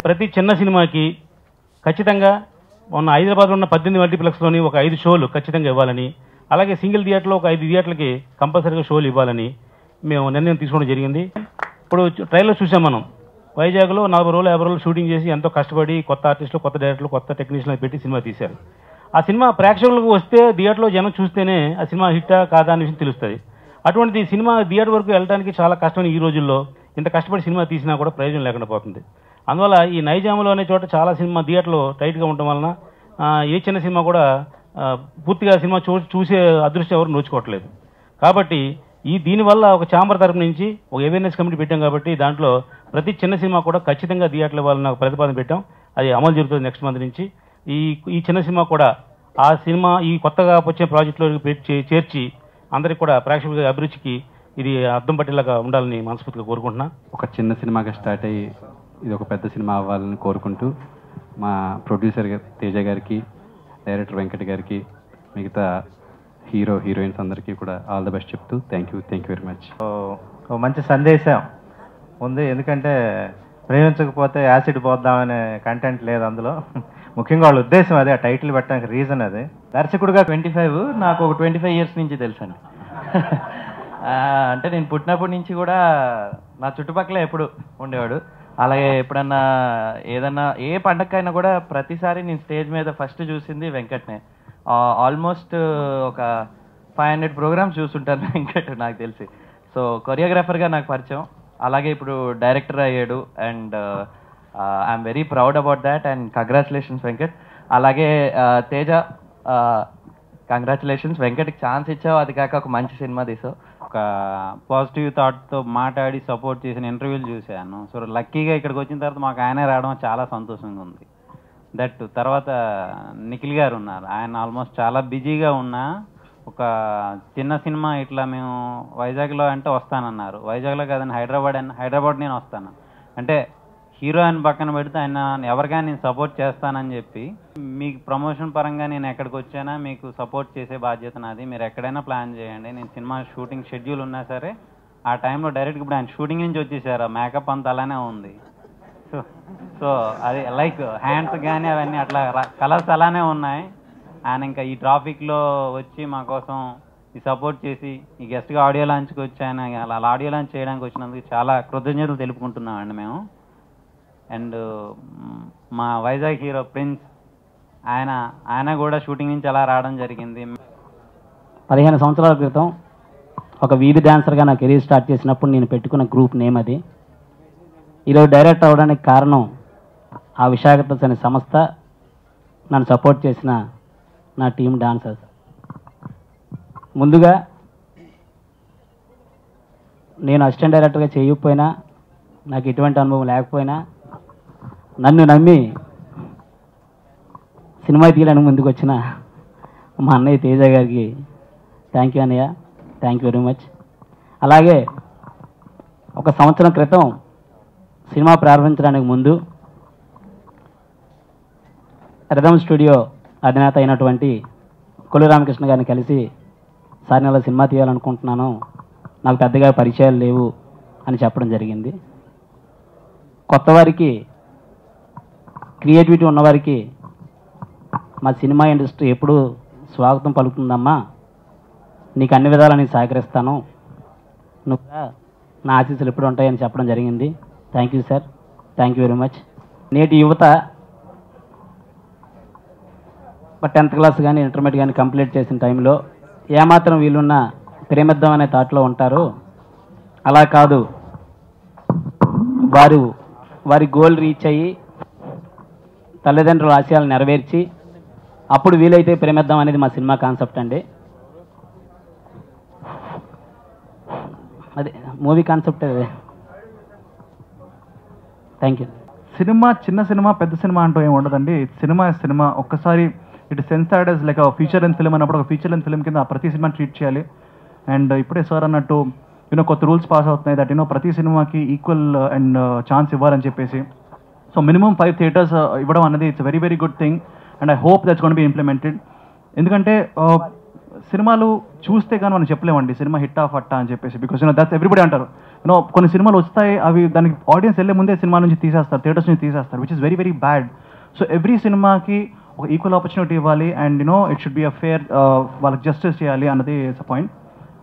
ప్రతి చిన్న సినిమాకి ఖచ్చితంగా మొన్న హైదరాబాద్లో ఉన్న 18 మల్టీప్లెక్స్లోని ఒక 5 షోలు ఖచ్చితంగా ఇవ్వాలని, అలాగే సింగిల్ థియేటర్లో ఒక 5 థియేటర్లకి కంపల్సరీగా షోలు ఇవ్వాలని మేము నిర్ణయం తీసుకోవడం జరిగింది. ఇప్పుడు ట్రైలర్ చూసాం మనం. వైజాగ్లో 40 రోజులు 50 రోజులు షూటింగ్ చేసి ఎంతో కష్టపడి కొత్త ఆర్టిస్టులు, కొత్త డైరెక్టర్లు, కొత్త టెక్నీషియన్లు పెట్టి సినిమా తీశారు. ఆ సినిమా ప్రేక్షకులకు వస్తే థియేటర్లో జనం చూస్తేనే ఆ సినిమా హిట్టా కాదా అనే విషయం తెలుస్తుంది. అటువంటి సినిమా థియేటర్ వరకు వెళ్ళడానికి చాలా కష్టమైన ఈ రోజుల్లో ఇంత కష్టపడి సినిమా తీసినా కూడా ప్రయోజనం లేకుండా పోతుంది. అందువల్ల ఈ నైజాంలో అనే చోట చాలా సినిమా థియేటర్లు టైట్గా ఉండటం వలన ఏ చిన్న సినిమా కూడా పూర్తిగా సినిమా చూసే అదృష్టం ఎవరు నోచుకోవట్లేదు. కాబట్టి దీనివల్ల ఒక ఛాంబర్ తరపు నుంచి ఒక అవేర్నెస్ కమిటీ పెట్టాం. కాబట్టి దాంట్లో ప్రతి చిన్న సినిమా కూడా ఖచ్చితంగా థియేటర్ల వాళ్ళని ప్రతిపాదన పెట్టాం. అది అమలు జరుగుతుంది నెక్స్ట్ మంత్ నుంచి. ఈ చిన్న సినిమా కూడా ఆ సినిమా ఈ కొత్తగా వచ్చే ప్రాజెక్టులో చేర్చి అందరికి కూడా ప్రేక్షకుల అభిరుచికి ఇది అర్థం పట్టేలాగా ఉండాలని మనస్ఫూర్తిగా కోరుకుంటున్నా. ఒక చిన్న సినిమాగా స్టార్ట్ అయ్యి ఇది ఒక పెద్ద సినిమా అవ్వాలని కోరుకుంటూ మా ప్రొడ్యూసర్ తేజ గారికి, డైరెక్టర్ వెంకట్ గారికి, మిగతా హీరోయిన్స్ అందరికీ కూడా ఆల్ ద బెస్ట్ చెప్తూ థ్యాంక్ యూ వెరీ మచ్. మంచి సందేశం ఉంది. ఎందుకంటే ప్రేమించకపోతే యాసిడ్ పోద్దామనే కంటెంట్ లేదు అందులో. ముఖ్యంగా వాళ్ళ ఉద్దేశం అదే, ఆ టైటిల్ పెట్టడానికి రీజన్ అదే. దర్శకుడుగా 25, నాకు ఒక 25 ఇయర్స్ నుంచి తెలుసాను. అంటే నేను పుట్టినప్పటి నుంచి కూడా నా చుట్టుపక్కల ఎప్పుడు ఉండేవాడు. అలాగే ఎప్పుడన్నా ఏదన్నా ఏ పండగకైనా కూడా ప్రతిసారి నేను స్టేజ్ మీద ఫస్ట్ చూసింది వెంకట్నే. ఆల్మోస్ట్ ఒక 500 ప్రోగ్రామ్స్ చూస్తుంటాను వెంకట్ నాకు తెలిసి. సో కొరియోగ్రాఫర్గా నాకు పరిచయం, అలాగే ఇప్పుడు డైరెక్టర్ అయ్యాడు. And I'm very proud about that and congratulations Venkat. అలాగే తేజ, కంగ్రాచులేషన్స్. వెంకట్కి ఛాన్స్ ఇచ్చావు, అది కాక ఒక మంచి సినిమా తీసావు. ఒక పాజిటివ్ థాట్తో మాట్లాడి సపోర్ట్ చేసిన ఇంటర్వ్యూలు చూశాను. సో లక్కీగా ఇక్కడికి వచ్చిన తర్వాత మాకు ఆయనే రావడం చాలా సంతోషంగా ఉంది. దట్ తర్వాత నిఖిల్ గారు ఉన్నారు, ఆయన ఆల్మోస్ట్ చాలా బిజీగా ఉన్నా ఒక చిన్న సినిమా ఇట్లా మేము వైజాగ్లో అంటే వస్తానన్నారు. వైజాగ్లో కాదని హైదరాబాద్ నేను వస్తాను అంటే హీరో అని పక్కన పెడితే ఆయన ఎవరికైనా నేను సపోర్ట్ చేస్తానని చెప్పి, మీకు ప్రమోషన్ పరంగా నేను ఎక్కడికి వచ్చానా మీకు సపోర్ట్ చేసే బాధ్యత నాది, మీరు ఎక్కడైనా ప్లాన్ చేయండి, నేను సినిమా షూటింగ్ షెడ్యూల్ ఉన్నా సరే ఆ టైంలో డైరెక్ట్గా ఇప్పుడు ఆయన షూటింగ్ నుంచి వచ్చేసారు, మేకప్ అంతా అలానే ఉంది. సో అది లైక్ హ్యాండ్స్ కానీ అవన్నీ అట్లా కలర్స్ అలానే ఉన్నాయి. ఆయన ఇంకా ఈ ట్రాఫిక్లో వచ్చి మా కోసం ఈ సపోర్ట్ చేసి ఈ గెస్ట్గా ఆడియో లాంచ్కి వచ్చి ఆయన అలా ఆడియో లాంచ్ చేయడానికి వచ్చినందుకు చాలా కృతజ్ఞతలు తెలుపుకుంటున్నామండి మేము. అండ్ మా వైజాగ్ హీరో ప్రిన్స్, ఆయన కూడా షూటింగ్ నుంచి అలా రావడం జరిగింది. 15 సంవత్సరాల క్రితం ఒక వీధి డాన్సర్గా నా కెరీర్ స్టార్ట్ చేసినప్పుడు నేను పెట్టుకున్న గ్రూప్ నేమ్ అది. ఈరోజు డైరెక్టర్ అవ్వడానికి కారణం ఆ విశాఖపట్నం అనే సంస్థ, నన్ను సపోర్ట్ చేసిన నా టీం డాన్సర్స్. ముందుగా నేను అసిస్టెంట్ డైరెక్టర్గా చేయకపోయినా, నాకు ఎటువంటి అనుభవం లేకపోయినా నన్ను నమ్మి సినిమా తీయడానికి ముందుకు వచ్చిన మా అన్నయ్య తేజ గారికి థ్యాంక్ యూ అన్నయ్య, థ్యాంక్ యూ వెరీ మచ్. అలాగే 1 సంవత్సరం క్రితం సినిమా ప్రారంభించడానికి ముందు రిథమ్ స్టూడియో అధినేత అయినటువంటి కొల్లు రామకృష్ణ గారిని కలిసి, సార్ నేను సినిమా తీయాలనుకుంటున్నాను, నాకు పెద్దగా పరిచయాలు లేవు అని చెప్పడం జరిగింది. కొత్త వారికి, క్రియేటివిటీ ఉన్నవారికి మా సినిమా ఇండస్ట్రీ ఎప్పుడూ స్వాగతం పలుకుతుందమ్మా, నీకు అన్ని విధాలా నేను సహకరిస్తాను, నువ్వు నా ఆశీస్సులు ఎప్పుడు ఉంటాయని చెప్పడం జరిగింది. Thank you sir, thank you very much. నేటి యువత 10th క్లాస్ కానీ ఇంటర్మీడియట్ కానీ కంప్లీట్ చేసిన టైంలో ఏమాత్రం వీళ్ళున్న ప్రేమిద్దాం అనే థాట్లో ఉంటారు. అలా కాదు, వారి గోల్ రీచ్ అయ్యి తల్లిదండ్రుల ఆశయాలు నెరవేర్చి అప్పుడు వీలైతే ప్రేమిద్దాం అనేది మా సినిమా కాన్సెప్ట్ అండి. అదే మూవీ కాన్సెప్ట్ అదే. Thank you. సినిమా చిన్న సినిమా పెద్ద సినిమా అంటూ ఏమి ఉండదండి. సినిమా ఒక్కసారి it censored as like feature length film అన్నప్పుడు ఒక ఫీచర్ లెంత్ ఫిల్మ్ కింద ప్రతి సినిమా ట్రీట్ చేయాలి. అండ్ ఇప్పుడే సార్ అన్నట్టు కొత్త రూల్స్ పాస్ అవుతున్నాయి దట్ ప్రతి సినిమాకి ఈక్వల్ అండ్ ఛాన్స్ ఇవ్వాలని చెప్పేసి. సో మినిమం 5 థియేటర్స్ ఇవ్వడం అనేది it's very very good thing and I hope that's gonna be implemented. ఎందుకంటే సినిమాలు చూస్తే కానీ మనం చెప్పలేమండి సినిమా హిట్ ఆఫ్ అట్టా అని చెప్పేసి, బికాస్ దట్స్ ఎవ్రీబడి అంటారు కొన్ని సినిమాలు వస్తాయి, అవి దానికి ఆడియన్స్ వెళ్ళే ముందే సినిమా నుంచి తీసేస్తారు, థియేటర్స్ నుంచి తీసేస్తారు, which is very very bad. So every సినిమాకి ఒక ఈక్వల్ ఆపర్చునిటీ ఇవ్వాలి and it should be a fair, వాళ్ళకి జస్టిస్ చేయాలి అన్నది ఇట్స్ అ పాయింట్.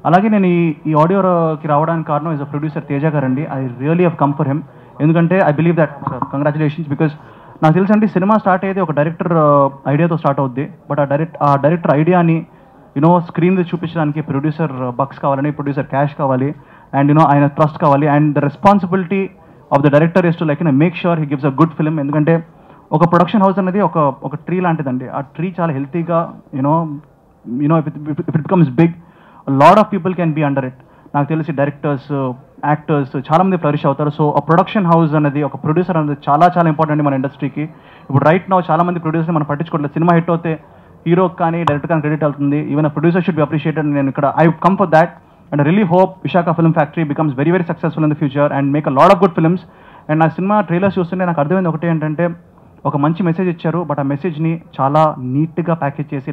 అలాగే నేను ఈ ఆడియోకి రావడానికి కారణం ఇస్ అ ప్రొడ్యూసర్ తేజ గారండి. I really have come for him. ఎందుకంటే I believe that congratulations, because నాకు తెలుసండి సినిమా స్టార్ట్ అయ్యేది ఒక డైరెక్టర్ ఐడియాతో స్టార్ట్ అవుద్ది. బట్ ఆ డైరెక్టర్ ఐడియాని స్క్రీన్ చూపించడానికి ప్రొడ్యూసర్ బక్స్ కావాలని, ప్రొడ్యూసర్ క్యాష్ కావాలి, అండ్ ఆయన ట్రస్ట్ కావాలి. And the responsibility of the director is to like make sure he gives a good film. ఎందుకంటే ఒక ప్రొడక్షన్ హౌస్ అనేది ఒక ట్రీ లాంటిదండి. ఆ ట్రీ చాలా హెల్తీగా if it becomes big, lot of people can be under it. నాకు తెలిసి directors, actors చాలామంది ఫ్లరిష్ అవుతారు. సో ఆ ప్రొడక్షన్ హౌస్ అనేది, ఒక ప్రొడ్యూసర్ అనేది చాలా చాలా ఇంపార్టెంట్ మన ఇండస్ట్రీకి. ఇప్పుడు రైట్ నౌ చాలామంది ప్రొడ్యూసర్ని మనం పట్టించుకోవట్లేదు. సినిమా హిట్ అవుతే హీరోకి కానీ డైరెక్టర్ కానీ క్రెడిట్ అవుతుంది. Even producer should be appreciated. నేను ఇక్కడ I come for that and really hope Visakha film factory becomes very very successful in the future and make a lot of good films. And నా cinema trailers చూస్తుంటే నాకు అర్థమైంది ఒకటి ఏంటంటే, ఒక మంచి మెసేజ్ ఇచ్చారు, బట్ ఆ మెసేజ్ని చాలా నీట్గా ప్యాకేజ్ చేసి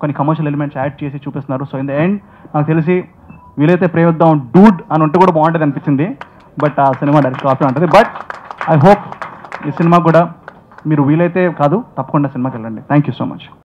కొన్ని కమర్షియల్ ఎలిమెంట్స్ యాడ్ చేసి చూపిస్తున్నారు. సో ఇన్ ద ఎండ్ నాకు తెలిసి వీలైతే ప్రయోద్దాం డూడ్ అని ఉంటే కూడా బాగుంటుంది అనిపించింది. బట్ ఆ సినిమా డైరెక్ట్ కాపీ ఉంటుంది. బట్ ఐ హోప్ ఈ సినిమా కూడా మీరు వీలైతే కాదు తప్పకుండా సినిమాకి వెళ్ళండి. Thank you so much.